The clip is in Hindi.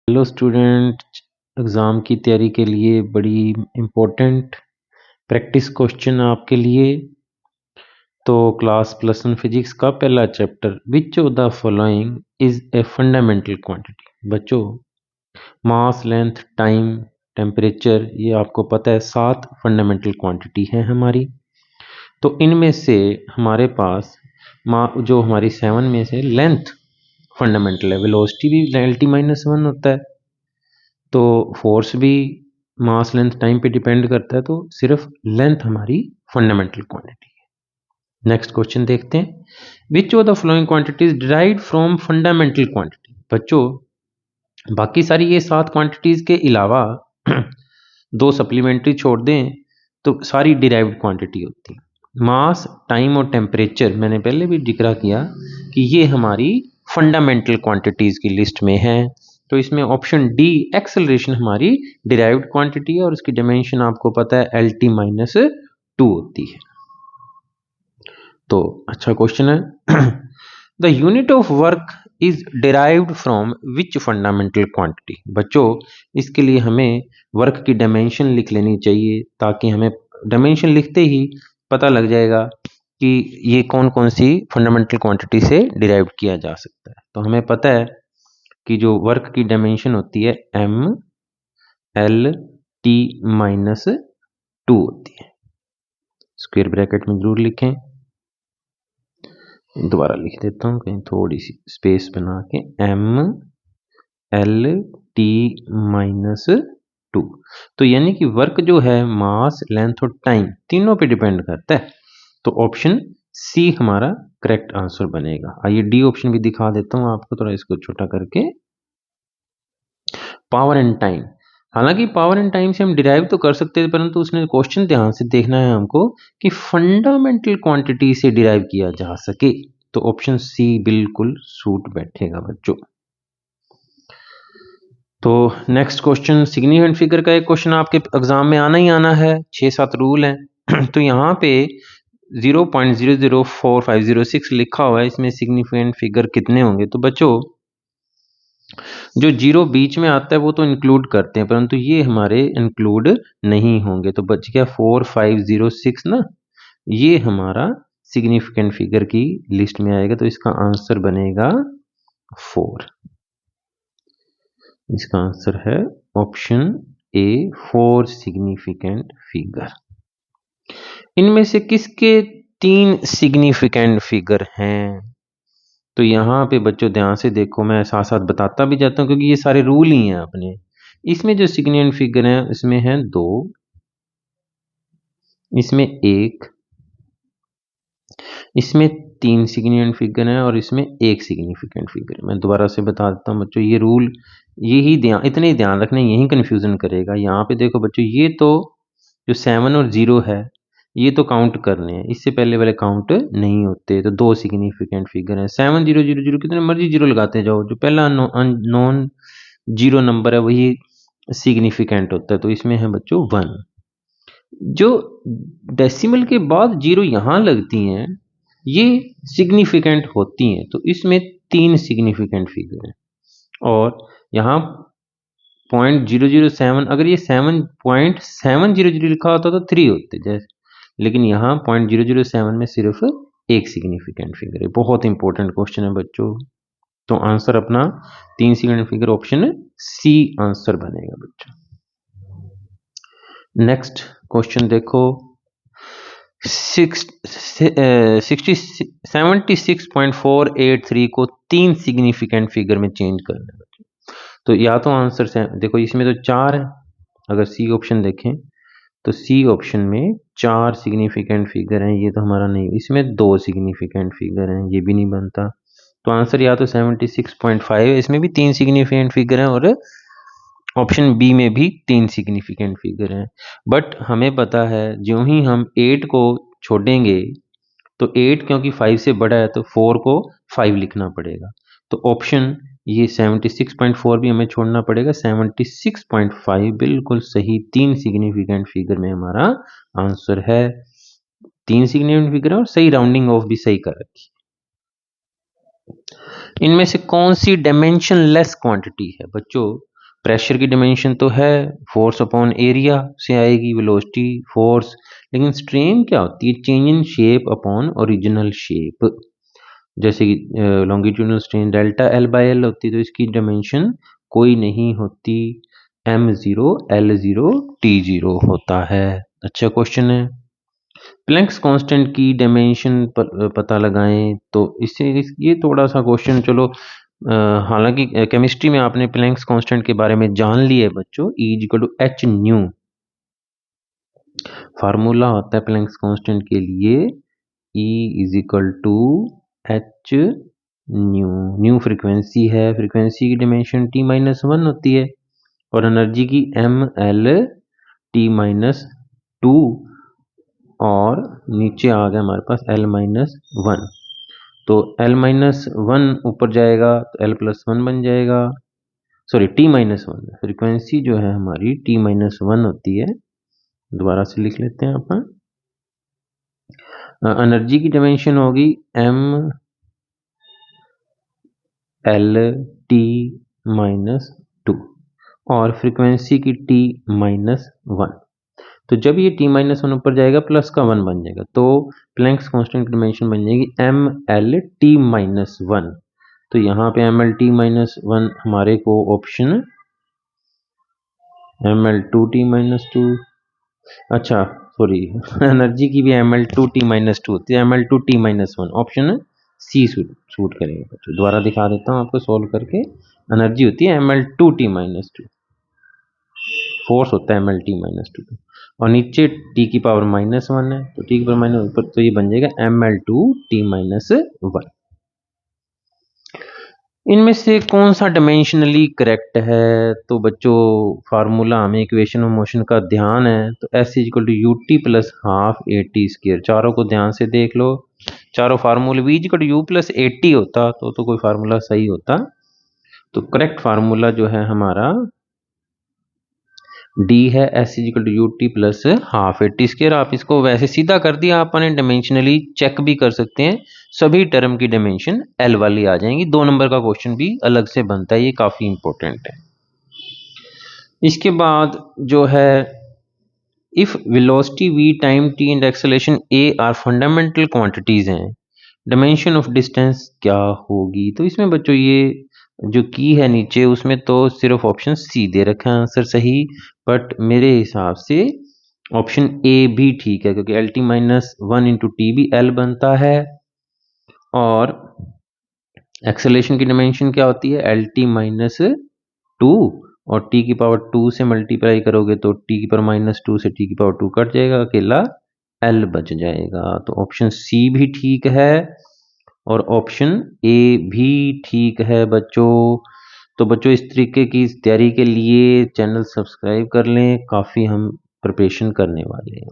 हेलो स्टूडेंट, एग्ज़ाम की तैयारी के लिए बड़ी इम्पोर्टेंट प्रैक्टिस क्वेश्चन आपके लिए। तो क्लास +1 फिजिक्स का पहला chapter, which of the following is a fundamental quantity. बच्चों, मास, लेंथ, टाइम, टेम्परेचर, ये आपको पता है 7 फंडामेंटल क्वांटिटी है हमारी। तो इनमें से हमारे पास जो हमारी 7 में से लेंथ फंडामेंटल है, वेलोसिटी भी LT-1 होता है, तो फोर्स भी मास लेंथ टाइम पे डिपेंड करता है, तो सिर्फ लेंथ हमारी फंडामेंटल क्वांटिटी है। नेक्स्ट क्वेश्चन देखते हैं, which of the following quantities derived from fundamental quantity. बच्चों, बाकी सारी ये 7 क्वांटिटीज के अलावा दो सप्लीमेंट्री छोड़ दें तो सारी डिराइव्ड क्वांटिटी होती है। मास, टाइम और टेम्परेचर मैंने पहले भी जिक्र किया कि ये हमारी फंडामेंटल क्वांटिटीज की लिस्ट में है। तो इसमें ऑप्शन डी एक्सेलरेशन हमारी डिराइव्ड क्वांटिटी है और उसकी डायमेंशन आपको पता है LT-2 होती है। तो अच्छा क्वेश्चन है। The unit of work is derived from which fundamental quantity. बच्चों, इसके लिए हमें वर्क की डायमेंशन लिख लेनी चाहिए, ताकि हमें डायमेंशन लिखते ही पता लग जाएगा कि ये कौन कौन सी फंडामेंटल क्वांटिटी से डिराइव किया जा सकता है। तो हमें पता है कि जो वर्क की डायमेंशन होती है MLT-2 होती है। स्क्वायर ब्रैकेट में जरूर लिखें, दोबारा लिख देता हूँ कहीं थोड़ी सी स्पेस बना के, MLT-2। तो यानी कि वर्क जो है मास, लेंथ और टाइम तीनों पे डिपेंड करता है। तो ऑप्शन सी हमारा करेक्ट आंसर बनेगा। आइए डी ऑप्शन भी दिखा देता हूँ आपको, थोड़ा इसको छोटा करके। पावर एंड टाइम, हालांकि पावर एंड टाइम से हम डिराइव तो कर सकते थे, परंतु उसने क्वेश्चन ध्यान से देखना है हमको कि फंडामेंटल क्वांटिटी से डिराइव किया जा सके। तो ऑप्शन सी बिल्कुल सूट बैठेगा बच्चों। तो नेक्स्ट क्वेश्चन, सिग्निफिकेंट फिगर का एक क्वेश्चन आपके एग्जाम में आना ही आना है, 6-7 रूल हैं। तो यहाँ पे 0.004506 लिखा हुआ है, इसमें सिग्निफिकेंट फिगर कितने होंगे। तो बच्चों, जो जीरो बीच में आता है वो तो इंक्लूड करते हैं, परंतु ये हमारे इंक्लूड नहीं होंगे। तो बच गया 4506 ना, ये हमारा सिग्निफिकेंट फिगर की लिस्ट में आएगा। तो इसका आंसर बनेगा 4। इसका आंसर है ऑप्शन ए, 4 सिग्निफिकेंट फिगर। इनमें से किसके 3 सिग्निफिकेंट फिगर हैं। तो यहाँ पे बच्चों ध्यान से देखो, मैं साथ साथ बताता भी जाता हूँ क्योंकि ये सारे रूल ही हैं अपने। इसमें जो सिग्निफिकेंट फिगर है, इसमें है 2, इसमें 1, इसमें 3 सिग्निफिकेंट फिगर है और इसमें 1 सिग्निफिकेंट फिगर है। मैं दोबारा से बता देता हूँ बच्चों, ये रूल यही ध्यान, इतने ही ध्यान रखना, यही कंफ्यूजन करेगा। यहाँ पे देखो बच्चों, ये तो जो 7 और 0 है ये तो काउंट करने हैं, इससे पहले वाले काउंट नहीं होते। तो 2 सिग्निफिकेंट फिगर है, 7 0 0 0, कितने मर्जी जीरो लगाते जाओ, जो पहला नॉन जीरो नंबर है वही सिग्निफिकेंट होता है। तो इसमें है बच्चों 1। जो डेसिमल के बाद जीरो यहाँ लगती हैं ये सिग्निफिकेंट होती हैं। तो इसमें 3 सिग्निफिकेंट फिगर हैं और यहाँ 0.007, अगर ये 7.700 लिखा होता तो 3 होते जैसे, लेकिन यहाँ 0.007 में सिर्फ 1 सिग्निफिकेंट फिगर है। बहुत इंपॉर्टेंट क्वेश्चन है बच्चों। तो आंसर अपना 3 significant figure option C answer बनेगा बच्चों। नेक्स्ट क्वेश्चन देखो, 76.483 को 3 सिग्निफिकेंट फिगर में चेंज करना है। तो या तो आंसर से देखो, इसमें तो 4 है, अगर सी ऑप्शन देखें तो सी ऑप्शन में 4 सिग्निफिकेंट फिगर हैं, ये तो हमारा नहीं। इसमें 2 सिग्निफिकेंट फिगर हैं, ये भी नहीं बनता। तो आंसर या तो 76.5 है, इसमें भी 3 सिग्निफिकेंट फिगर हैं और ऑप्शन बी में भी 3 सिग्निफिकेंट फिगर हैं। बट हमें पता है जो ही हम 8 को छोड़ेंगे तो 8 क्योंकि 5 से बड़ा है तो 4 को 5 लिखना पड़ेगा। तो ऑप्शन ये 76.4 भी हमें छोड़ना पड़ेगा। 76.5 बिल्कुल सही 3 सिग्निफिकेंट फिगर में हमारा आंसर है। 3 सिग्निफिकेंट फिगर और सही राउंडिंग ऑफ भी सही कर रखी। इनमें से कौन सी डायमेंशन लेस क्वांटिटी है बच्चों। प्रेशर की डायमेंशन तो है, फोर्स अपॉन एरिया से आएगी, वेलोसिटी फोर्स, लेकिन स्ट्रेन क्या होती है, change in shape upon original shape. जैसे कि longitudinal strain delta L by L होती है, तो इसकी डायमेंशन कोई नहीं होती, m0 l0 t0 होता है। अच्छा क्वेश्चन है। प्लैंक्स कांस्टेंट की डायमेंशन पता लगाएं, तो इससे ये थोड़ा सा क्वेश्चन चलो, हालांकि केमिस्ट्री में आपने प्लैंक्स कांस्टेंट के बारे में जान लिया है बच्चों, E equal to H nu formula होता है प्लैंक्स कांस्टेंट के लिए, E is equal to H nu. Nu frequency है, फ्रीक्वेंसी की डायमेंशन t-1 होती है, और एनर्जी की ml t-2, और नीचे आ गया हमारे पास l-1, तो l-1 ऊपर जाएगा तो l+1 बन जाएगा, सॉरी t-1, फ्रीक्वेंसी जो है हमारी t-1 होती है। दोबारा से लिख लेते हैं अपन, एनर्जी की डायमेंशन होगी ml-t-2 और फ्रीक्वेंसी की t-1, तो जब ये t-1 ऊपर जाएगा प्लस का 1 बन जाएगा, तो प्लैंक्स कांस्टेंट की डायमेंशन बन जाएगी ml-t-1। तो यहाँ पे ml-t-1 हमारे को ऑप्शन ml2t-2, अच्छा सॉरी एनर्जी की भी ml2t-2 होती है, ml2t-1 ऑप्शन सी सूट करेगा। तो दोबारा दिखा देता हूँ आपको सोल्व करके, एनर्जी होती है ml2t-2, फोर्स होता है ml-t-2, और नीचे t की पावर -1 है, तो t की पावर माइनस ऊपर, तो ये बन जाएगा ml2t-1। इनमें से कौन सा डायमेंशनली करेक्ट है, तो बच्चों फार्मूला हमें इक्वेशन ऑफ मोशन का ध्यान है, तो s equal to ut plus half at², चारों को ध्यान से देख लो, चारों फार्मूले v equal to u plus at होता तो कोई फार्मूला सही होता, तो करेक्ट फार्मूला जो है हमारा डी है, s equal to U T plus half at²। आप इसको वैसे सीधा कर दिया आपने, डायमेंशनली चेक भी कर सकते हैं, सभी टर्म की डायमेंशन l वाली आ जाएंगी। 2 नंबर का क्वेश्चन भी अलग से बनता है, ये काफी इंपॉर्टेंट है। इसके बाद जो है, if velocity v time t and acceleration a are fundamental quantities हैं, डायमेंशन ऑफ डिस्टेंस क्या होगी। तो इसमें बच्चों ये जो की है नीचे, उसमें तो सिर्फ ऑप्शन सी दे रखा है आंसर सही, बट मेरे हिसाब से ऑप्शन ए भी ठीक है, क्योंकि LT-1 इंटू टी भी L बनता है, और एक्सेलरेशन की डायमेंशन क्या होती है, LT-2, और t की पावर 2 से मल्टीप्लाई करोगे तो t की पावर -2 से t की पावर 2 कट जाएगा, अकेला L बच जाएगा। तो ऑप्शन सी भी ठीक है, और ऑप्शन ए भी ठीक है बच्चों। तो बच्चों इस तरीके की तैयारी के लिए चैनल सब्सक्राइब कर लें, काफ़ी हम प्रिपरेशन करने वाले हैं।